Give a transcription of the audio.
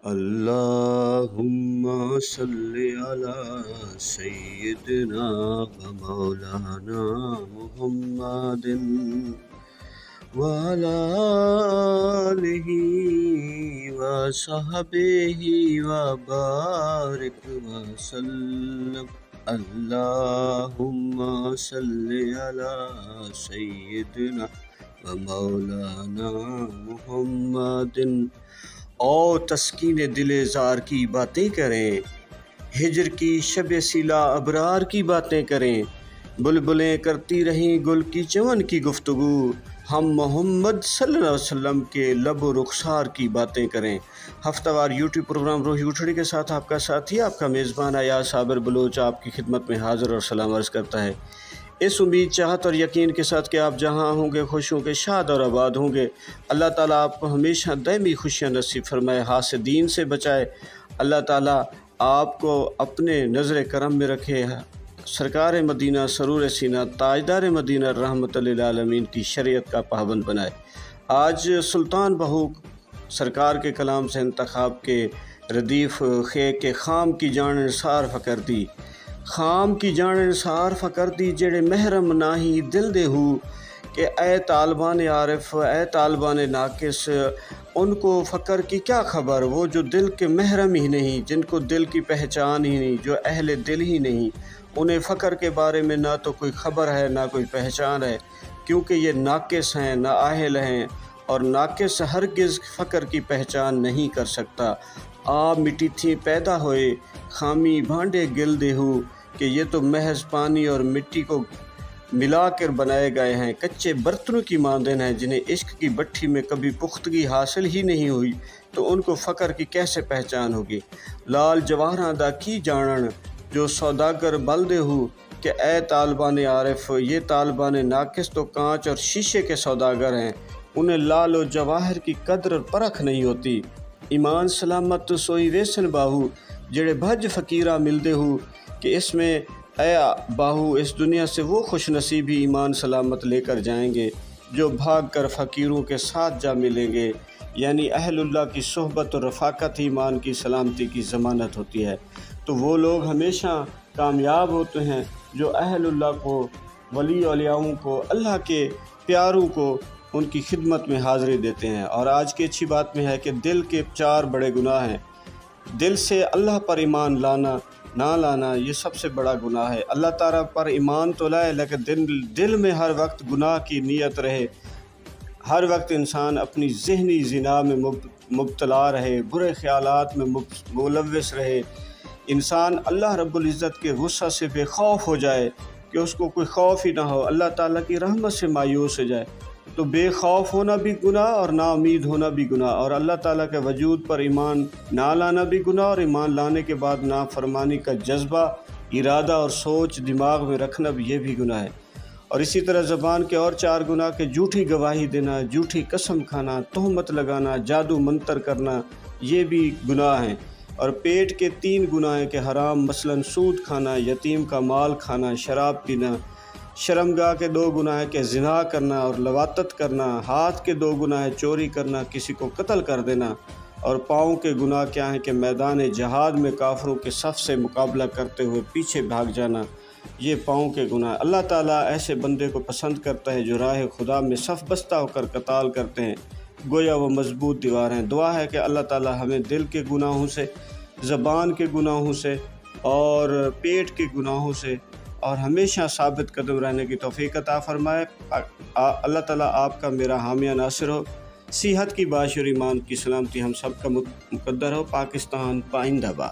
اللہم صلی علی سیدنا و مولانا محمد وعلی آلہ و صحبہ و بارک وسلم۔ اللہم صلی علی سیدنا و مولانا محمد۔ او تسکین دل زار کی باتیں کریں، ہجر کی شب سیلا ابرار کی باتیں کریں، بلبلیں کرتی رہیں گل کی چمن کی گفتگو، ہم محمد صلی اللہ علیہ وسلم کے لب و رخسار کی باتیں کریں۔ ہفتہ وار یوٹیوب پروگرام روحی اٹھڑی کے ساتھ آپ کا ساتھی، آپ کا میزبان ایاز صابر بلوچ آپ کی خدمت میں حاضر اور سلام عرض کرتا ہے، اس امید چاہت اور یقین کے ساتھ کہ آپ جہاں ہوں گے خوش ہوں گے، شاد اور آباد ہوں گے۔ اللہ تعالیٰ آپ کو ہمیشہ دائمی خوشیاں نصیب فرمائے، حاسدین سے بچائے۔ اللہ تعالیٰ آپ کو اپنے نظر کرم میں رکھے، سرکار مدینہ سرور سینہ تاجدار مدینہ رحمت للعالمین کی شریعت کا پابند بنائے۔ آج سلطان بہو سرکار کے کلام سے انتخاب کے ردیف خے کے خام کی جان نثار فکر دی، خام کی جان نثار فکر دی جڑے محرم ناہی دل دے ہو، کہ اے طالبان عارف اے طالبان ناقص، ان کو فقر کی کیا خبر، وہ جو دل کے محرم ہی نہیں، جن کو دل کی پہچان ہی نہیں، جو اہل دل ہی نہیں، انہیں فقر کے بارے میں نہ تو کوئی خبر ہے نہ کوئی پہچان ہے، کیونکہ یہ ناقص ہیں، نااہل ہیں، اور ناقص ہرگز فقر کی پہچان نہیں کر سکتا۔ آپ مٹی تھی پیدا ہوئے، خامی بھانڈے گل دے ہو، کہ یہ تو محض پانی اور مٹی کو ملا کر بنائے گئے ہیں، کچے برتنوں کی مانند ہیں جنہیں عشق کی بھٹی میں کبھی پختگی حاصل ہی نہیں ہوئی، تو ان کو فقر کی کیسے پہچان ہوگی۔ لال جواہراں دا کی جانن جو سوداگر بلدے ہو، کہ اے طالبان عارف یہ طالبان ناقص تو کانچ اور شیشے کے سوداگر ہیں، انہیں لال و جواہر کی قدر اور پرکھ نہیں ہوتی۔ ایمان سلامت سوئی ویسن باہو جڑے بھج فقیرہ ملدے ہو، کہ اس میں اے باہو اس دنیا سے وہ خوش نصیبی ایمان سلامت لے کر جائیں گے جو بھاگ کر فقیروں کے ساتھ جا ملیں گے، یعنی اہل اللہ کی صحبت اور رفاقت ایمان کی سلامتی کی ضمانت ہوتی ہے۔ تو وہ لوگ ہمیشہ کامیاب ہوتے ہیں جو اہل اللہ کو، ولی اولیاؤں کو، اللہ کے پیاروں کو ان کی خدمت میں حاضری دیتے ہیں۔ اور آج کی اچھی بات میں ہے کہ دل کے 4 بڑے گناہ ہیں۔ دل سے اللہ پر ایمان لانا نہ لانا یہ سب سے بڑا گناہ ہے۔ اللہ تعالیٰ پر ایمان تو لائے لیکن دل میں ہر وقت گناہ کی نیت رہے، ہر وقت انسان اپنی ذہنی زنا میں مبتلا رہے، برے خیالات میں ملوث رہے، انسان اللہ رب العزت کے غصہ سے بے خوف ہو جائے کہ اس کو کوئی خوف ہی نہ ہو، اللہ تعالیٰ کی رحمت سے مایوس ہو جائے، تو بے خوف ہونا بھی گناہ اور نا امید ہونا بھی گناہ، اور اللہ تعالیٰ کے وجود پر ایمان نہ لانا بھی گناہ، اور ایمان لانے کے بعد نافرمانی کا جذبہ، ارادہ اور سوچ دماغ میں رکھنا بھی، یہ بھی گناہ ہے۔ اور اسی طرح زبان کے اور 4 گناہ کہ جھوٹی گواہی دینا، جھوٹی قسم کھانا، تہمت لگانا، جادو منتر کرنا، یہ بھی گناہ ہیں۔ اور پیٹ کے 3 گناہ ہیں کہ حرام مثلاً سود کھانا، یتیم کا مال کھانا، شراب پینا۔ شرمگاہ کے 2 گناہ کہ زنا کرنا اور لواطت کرنا۔ ہاتھ کے 2 گناہ چوری کرنا، کسی کو قتل کر دینا۔ اور پاؤں کے گناہ کیا ہیں کہ میدان جہاد میں کافروں کے صف سے مقابلہ کرتے ہوئے پیچھے بھاگ جانا، یہ پاؤں کے گناہ۔ اللہ تعالیٰ ایسے بندے کو پسند کرتا ہے جو راہ خدا میں صف بستہ ہو کر قتال کرتے ہیں، گویا وہ مضبوط دیوار ہیں۔ دعا ہے کہ اللہ تعالیٰ ہمیں دل کے گناہوں سے، زبان کے گناہوں سے اور پیٹ کے گناہوں سے اور ہمیشہ ثابت قدم رہنے کی توفیق عطا فرمائے۔ اللہ تعالیٰ آپ کا میرا حامیہ ناصر ہو، صحت کی باعث اور ایمان کی سلامتی ہم سب کا مقدر ہو۔ پاکستان پائندہ باد۔